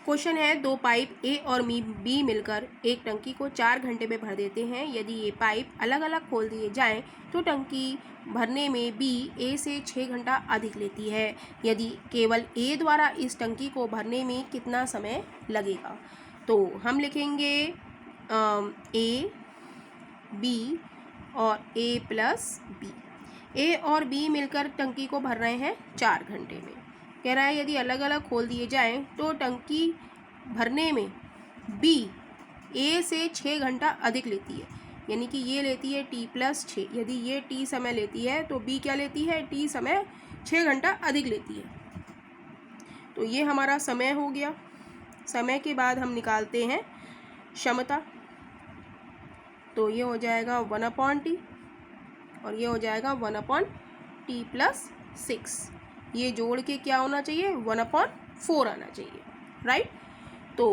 Question है, दो pipe ए और बी मिलकर एक टंकी को 4 घंटे में भर देते हैं। यदि ये पाइप अलग अलग खोल दिए जाएं तो टंकी भरने में बी ए से 6 घंटा अधिक लेती है। यदि केवल ए द्वारा इस टंकी को भरने में कितना समय लगेगा? तो हम लिखेंगे ए बी और ए प्लस बी। ए और बी मिलकर टंकी को भर रहे हैं 4 घंटे में। कह रहा है यदि अलग अलग खोल दिए जाएं तो टंकी भरने में बी ए से 6 घंटा अधिक लेती है, यानी कि ये लेती है टी प्लस 6। यदि ये टी समय लेती है तो बी क्या लेती है? टी समय 6 घंटा अधिक लेती है। तो ये हमारा समय हो गया। समय के बाद हम निकालते हैं क्षमता। तो ये हो जाएगा 1/t और ये हो जाएगा 1/t प्लस 6। ये जोड़ के क्या होना चाहिए? 1/4 आना चाहिए, राइट। तो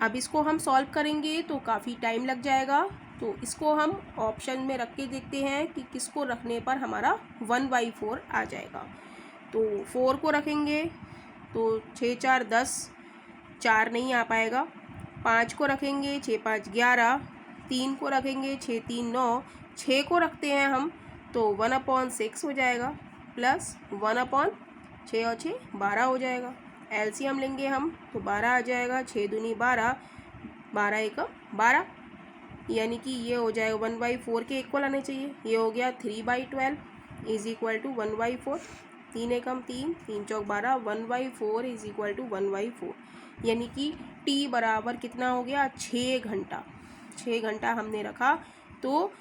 अब इसको हम सॉल्व करेंगे तो काफ़ी टाइम लग जाएगा। तो इसको हम ऑप्शन में रख के देखते हैं कि किसको रखने पर हमारा 1/4 आ जाएगा। तो 4 को रखेंगे तो 6 4 10, 4 नहीं आ पाएगा। 5 को रखेंगे, 6 5 11। 3 को रखेंगे, 6 3 9। 6 को रखते हैं हम तो 1/6 हो जाएगा प्लस 1/6 और 6 12 हो जाएगा। एलसीएम लेंगे हम तो 12 आ जाएगा। 6 दूनी 12, 12 एक 12, यानी कि ये हो जाएगा 1/4 के इक्वल आने चाहिए। ये हो गया 3/12 is equal to 1/4। 3 Ekam 3, 3 Chowk 12, 1/4 is equal to 1/4, यानी कि टी बराबर कितना हो गया? 6 घंटा। 6 घंटा हमने रखा। तो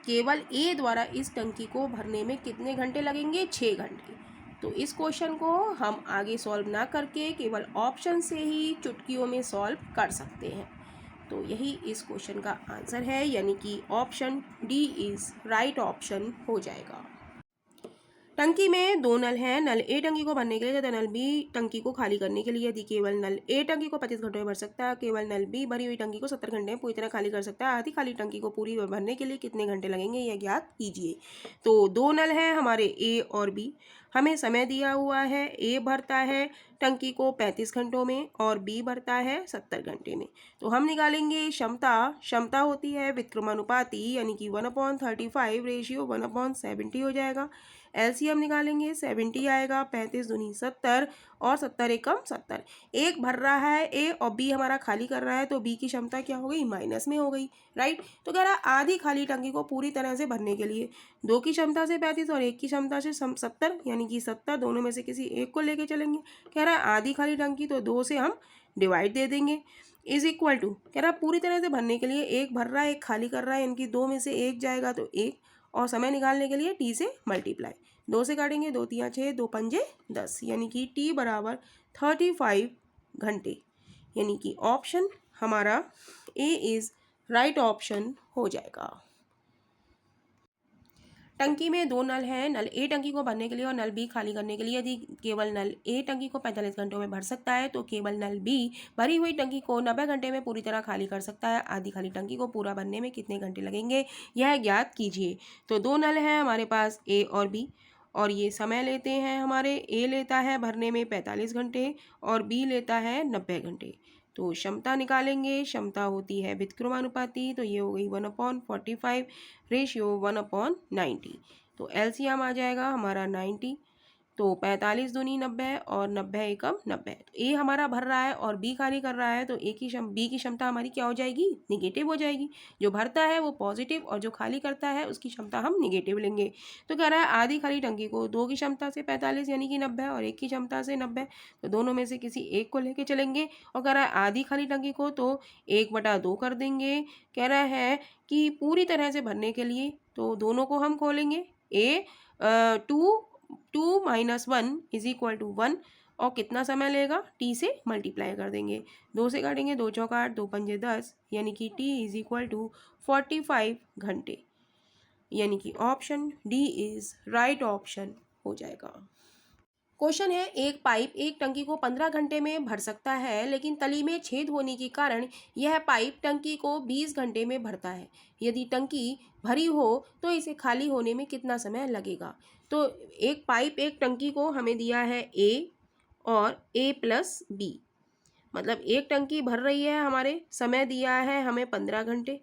केवल ए द्वारा इस टंकी को भरने में कितने घंटे लगेंगे? 6 घंटे। तो इस क्वेश्चन को हम आगे सॉल्व ना करके केवल ऑप्शन से ही चुटकियों में सॉल्व कर सकते हैं। तो यही इस क्वेश्चन का आंसर है, यानी कि option D is right option हो जाएगा। टंकी में दो नल हैं। नल ए टंकी को भरने के लिए तथा नल बी टंकी को खाली करने के लिए। यदि केवल नल ए टंकी को 25 घंटों में भर सकता है, केवल नल बी भरी हुई टंकी को 70 घंटे में पूरी तरह खाली कर सकता है। आधी खाली टंकी को पूरी भरने के लिए कितने घंटे लगेंगे, यह ज्ञात कीजिए। तो दो नल हैं हमारे ए और बी। हमें समय दिया हुआ है, ए भरता है टंकी को 35 घंटों में और बी भरता है 70 घंटे में। तो हम निकालेंगे क्षमता। क्षमता होती है व्युत्क्रमानुपाती, यानी कि 1/35 रेशियो 1/70 हो जाएगा। एलसीएम निकालेंगे, 70 आएगा। 35 दूनी 70 और 70 एकम 70। एक भर रहा है ए और बी हमारा खाली कर रहा है, तो बी की क्षमता क्या हो गई? माइनस में हो गई, राइट। तो कह रहा है आधी खाली टंकी को पूरी तरह से भरने के लिए 2 की क्षमता से 35 और 1 की क्षमता से 70, यानी कि 70 दोनों में से किसी एक को लेके चलेंगे। कह रहा है आधी खाली टंकी, तो 2 से हम डिवाइड दे देंगे इज इक्वल टू। कह रहा है पूरी तरह से भरने के लिए एक भर रहा है एक खाली कर रहा है, इनकी 2 में से एक जाएगा तो 1, और समय निकालने के लिए टी से मल्टीप्लाई। 2 से काटेंगे, 2 3 6, 2 पंजे 10, यानी कि टी बराबर 35 घंटे, यानी कि ऑप्शन हमारा ए इज राइट ऑप्शन हो जाएगा। टंकी में दो नल हैं। नल ए टंकी को भरने के लिए और नल बी खाली करने के लिए। यदि केवल नल ए टंकी को 45 घंटों में भर सकता है, तो केवल नल बी भरी हुई टंकी को 90 घंटे में पूरी तरह खाली कर सकता है। आधी खाली टंकी को पूरा भरने में कितने घंटे लगेंगे, यह ज्ञात कीजिए। तो दो नल हैं हमारे पास ए और बी, और ये समय लेते हैं हमारे। ए लेता है भरने में 45 घंटे और बी लेता है 90 घंटे। तो क्षमता निकालेंगे। क्षमता होती है व्युत्क्रमानुपाती, तो ये हो गई 1/45 रेशियो 1/90। तो एलसीएम आ जाएगा हमारा 90। तो 45 दूनी 90 और 90 एकम 90। तो ए हमारा भर रहा है और बी खाली कर रहा है, तो बी की क्षमता हमारी क्या हो जाएगी? निगेटिव हो जाएगी। जो भरता है वो पॉजिटिव और जो खाली करता है उसकी क्षमता हम निगेटिव लेंगे। तो कह रहा है आधी खाली टंकी को 2 की क्षमता से 45 यानी कि 90 और 1 की क्षमता से 90, तो दोनों में से किसी एक को लेके चलेंगे। और कह रहा है आधी खाली टंकी को तो 1/2 कर देंगे। कह रहा है कि पूरी तरह से भरने के लिए तो दोनों को हम खोलेंगे। ए 2 - 1 इज इक्वल टू 1, और कितना समय लेगा? टी से मल्टीप्लाई कर देंगे। 2 से काटेंगे, 2 चौक 8, 2 पंजे 10, यानी कि टी इज इक्वल टू 45 घंटे, यानी कि option D is right option हो जाएगा। क्वेश्चन है, एक पाइप एक टंकी को 15 घंटे में भर सकता है, लेकिन तली में छेद होने के कारण यह पाइप टंकी को 20 घंटे में भरता है। यदि टंकी भरी हो तो इसे खाली होने में कितना समय लगेगा? तो एक पाइप एक टंकी को हमें दिया है ए और ए प्लस बी। मतलब एक टंकी भर रही है, हमारे समय दिया है हमें 15 घंटे,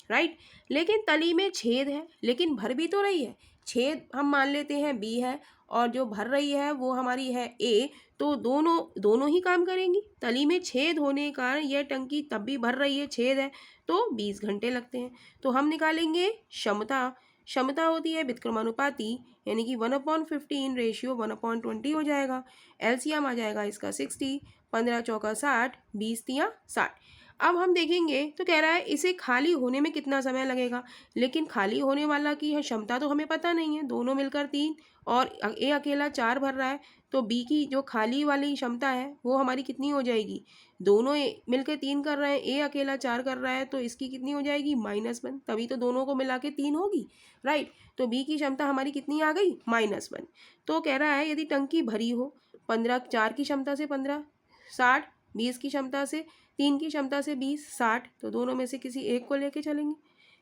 राइट। लेकिन तली में छेद है, लेकिन भर भी तो रही है। छेद हम मान लेते हैं बी है और जो भर रही है वो हमारी है ए, तो दोनों ही काम करेंगी। तली में छेद होने के कारण यह टंकी तब भी भर रही है, छेद है, तो 20 घंटे लगते हैं। तो हम निकालेंगे क्षमता। क्षमता होती है व्युत्क्रमानुपाती, यानी कि 1/15 रेशियो 1/20 हो जाएगा। एलसीएम आ जाएगा इसका 60, 15 चौका 60, 20 तिया 60। अब हम देखेंगे तो कह रहा है इसे खाली होने में कितना समय लगेगा, लेकिन खाली होने वाला की है क्षमता तो हमें पता नहीं है। दोनों मिलकर 3 और ए अकेला 4 भर रहा है, तो बी की जो खाली वाली क्षमता है वो हमारी कितनी हो जाएगी। दोनों मिलकर 3 कर रहे हैं, ए अकेला 4 कर रहा है, तो इसकी कितनी हो जाएगी -1, तभी तो दोनों को मिला के 3 होगी, राइट। तो बी की क्षमता हमारी कितनी आ गई -1। तो कह रहा है यदि टंकी भरी हो 15, 4 की क्षमता से 15 60, 20 की क्षमता से, 3 की क्षमता से 20 60, तो दोनों में से किसी एक को लेके चलेंगे।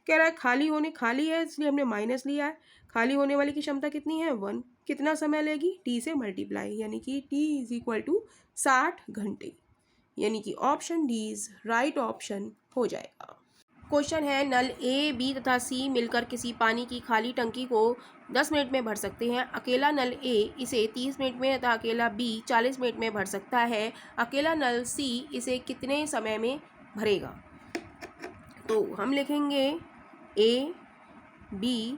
कह रहा है खाली है इसलिए हमने माइनस लिया है। खाली होने वाली की क्षमता कितनी है 1, कितना समय लेगी टी से मल्टीप्लाई, यानी कि टी इज इक्वल टू 60 घंटे, यानी कि option D is right option हो जाएगा। क्वेश्चन है नल ए बी तथा सी मिलकर किसी पानी की खाली टंकी को 10 मिनट में भर सकते हैं। अकेला नल ए इसे 30 मिनट में तथा अकेला बी 40 मिनट में भर सकता है। अकेला नल सी इसे कितने समय में भरेगा। तो हम लिखेंगे ए बी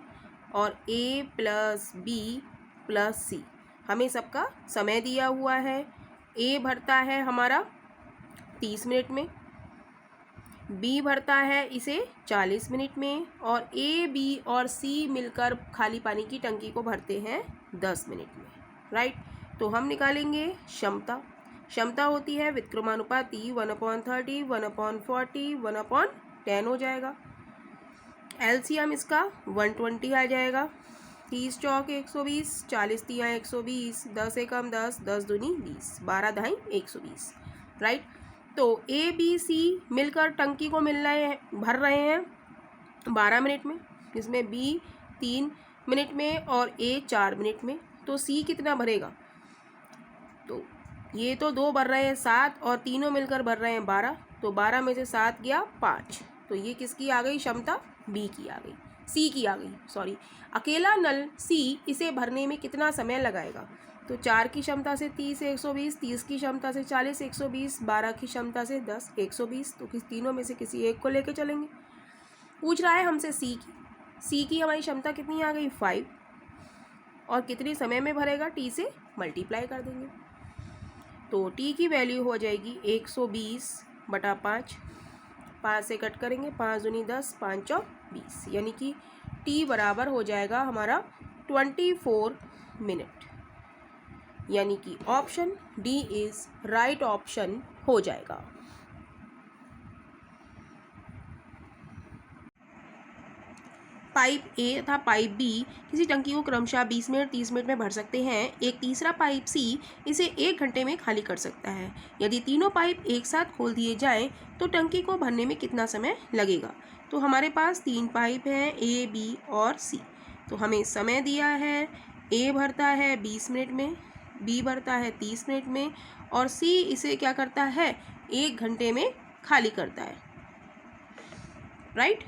और ए प्लस बी प्लस सी, हमें सबका समय दिया हुआ है। ए भरता है हमारा 30 मिनट में, बी भरता है इसे 40 मिनट में, और ए बी और सी मिलकर खाली पानी की टंकी को भरते हैं 10 मिनट में, राइट। तो हम निकालेंगे क्षमता। क्षमता होती है व्युत्क्रमानुपाती 1/30, 1/40, 1/10 हो जाएगा। एलसीएम इसका 120 आ जाएगा। 30 चौक 120, 40 तिया 120, 10 एकम 10, 10 दूनी 20, 12 दहाई 120, राइट। तो ए बी सी मिलकर टंकी को भर रहे हैं 12 मिनट में, जिसमें बी 3 मिनट में और ए 4 मिनट में। तो सी कितना भरेगा, तो ये तो 2 भर रहे हैं 7 और तीनों मिलकर भर रहे हैं 12, तो 12 में से 7 गया 5, तो ये किसकी आ गई क्षमता, बी की आ गई, सी की आ गई, सॉरी। अकेला नल सी इसे भरने में कितना समय लगाएगा। तो 4 की क्षमता से 30 120, 30 की क्षमता से 40 120, 12 की क्षमता से 10 120, तो तीनों में से किसी एक को लेके चलेंगे। पूछ रहा है हमसे सी की हमारी क्षमता कितनी आ गई 5, और कितने समय में भरेगा, टी से मल्टीप्लाई कर देंगे। तो टी की वैल्यू हो जाएगी 120/5, 5 से कट करेंगे, 5 दूनी 10, 5 चौक 20, यानी कि टी बराबर हो जाएगा हमारा 24 मिनट, यानी कि option D is right option हो जाएगा। पाइप ए तथा पाइप बी किसी टंकी को क्रमशः 20 मिनट 30 मिनट में भर सकते हैं। एक तीसरा पाइप सी इसे 1 घंटे में खाली कर सकता है। यदि तीनों पाइप एक साथ खोल दिए जाएं तो टंकी को भरने में कितना समय लगेगा। तो हमारे पास 3 पाइप हैं, ए बी और सी। तो हमें समय दिया है, ए भरता है 20 मिनट में, बी भरता है 30 मिनट में, और सी इसे क्या करता है 1 घंटे में खाली करता है, राइट।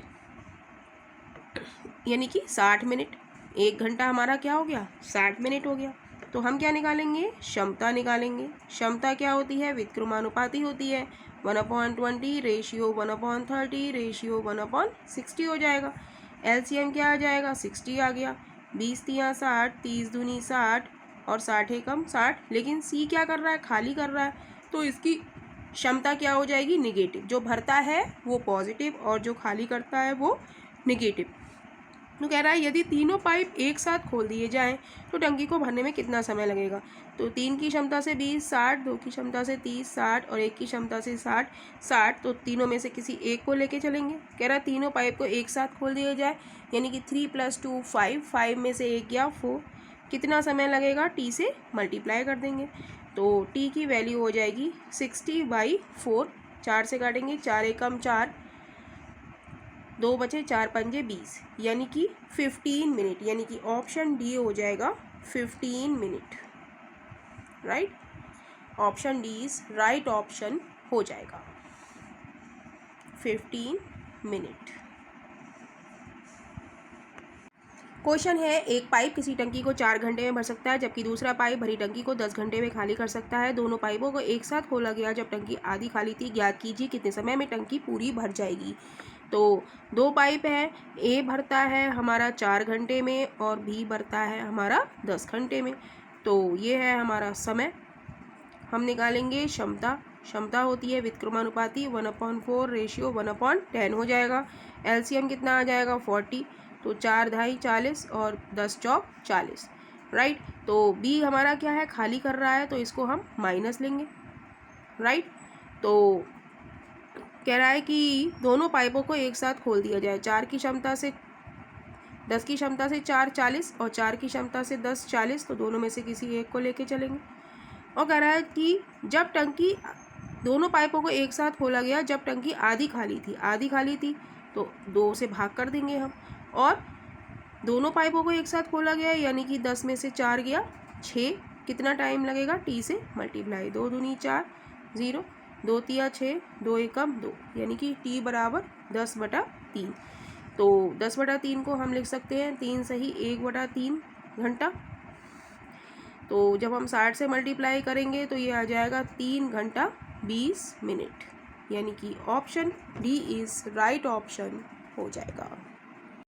यानी कि 60 मिनट, 1 घंटा हमारा क्या हो गया 60 मिनट हो गया। तो हम क्या निकालेंगे, क्षमता निकालेंगे। क्षमता क्या होती है, व्युत्क्रमानुपाती होती है, 1/20 रेशियो 1/30 रेशियो 1/60 हो जाएगा। एलसीएम क्या आ जाएगा 60 आ गया। 20 तिया 60, 30 दूनी 60 और 60 एकम 60, लेकिन सी क्या कर रहा है, खाली कर रहा है, तो इसकी क्षमता क्या हो जाएगी निगेटिव। जो भरता है वो पॉजिटिव और जो खाली करता है वो निगेटिव। तो कह रहा है यदि तीनों पाइप एक साथ खोल दिए जाएं तो टंकी को भरने में कितना समय लगेगा। तो 3 की क्षमता से 20 60, 2 की क्षमता से 30 60 और 1 की क्षमता से 60 60, तो तीनों में से किसी एक को लेके चलेंगे। कह रहा है तीनों पाइप को एक साथ खोल दिया जाए, यानी कि 3 + 2 5, 5 में से 1 गया 4, कितना समय लगेगा, टी से मल्टीप्लाई कर देंगे। तो टी की वैल्यू हो जाएगी 60/4, 4 से काटेंगे, 4 एकम 4, 2 बचे 4 पंजे 20, यानी कि 15 मिनट, यानी कि ऑप्शन डी हो जाएगा 15 minute, right. Option D is right option हो जाएगा 15 मिनट। क्वेश्चन है, एक पाइप किसी टंकी को 4 घंटे में भर सकता है जबकि दूसरा पाइप भरी टंकी को 10 घंटे में खाली कर सकता है। दोनों पाइपों को एक साथ खोला गया जब टंकी आधी खाली थी। ज्ञात कीजिए कितने समय में टंकी पूरी भर जाएगी। तो दो पाइप है, ए भरता है हमारा 4 घंटे में और बी भरता है हमारा 10 घंटे में। तो ये है हमारा समय। हम निकालेंगे क्षमता। क्षमता होती है व्युत्क्रमानुपाती 1/4 रेशियो 1/10 हो जाएगा। एलसीएम कितना आ जाएगा 40। तो 4 ढाई 40 और 10 चौक 40, राइट। तो बी हमारा क्या है, खाली कर रहा है, तो इसको हम माइनस लेंगे, राइट। तो कह रहा है कि दोनों पाइपों को एक साथ खोल दिया जाए। 4 की क्षमता से 10 की क्षमता से 4 40 और 4 की क्षमता से 10 40, तो दोनों में से किसी एक को लेके चलेंगे। और कह रहा है कि जब टंकी, दोनों पाइपों को एक साथ खोला गया जब टंकी आधी खाली थी तो 2 से भाग कर देंगे हम। और दोनों पाइपों को एक साथ खोला गया यानी कि 10 में से 4 गया 6। कितना टाइम लगेगा, टी से मल्टीप्लाई, 2 दूनी 4 0 2 तिया 6 2 एकम 2 यानी कि टी बराबर 10/3। तो 10/3 को हम लिख सकते हैं 3 सही 1/3 घंटा। तो जब हम 60 से मल्टीप्लाई करेंगे तो ये आ जाएगा 3 घंटा 20 मिनट, यानी कि option D is right option हो जाएगा।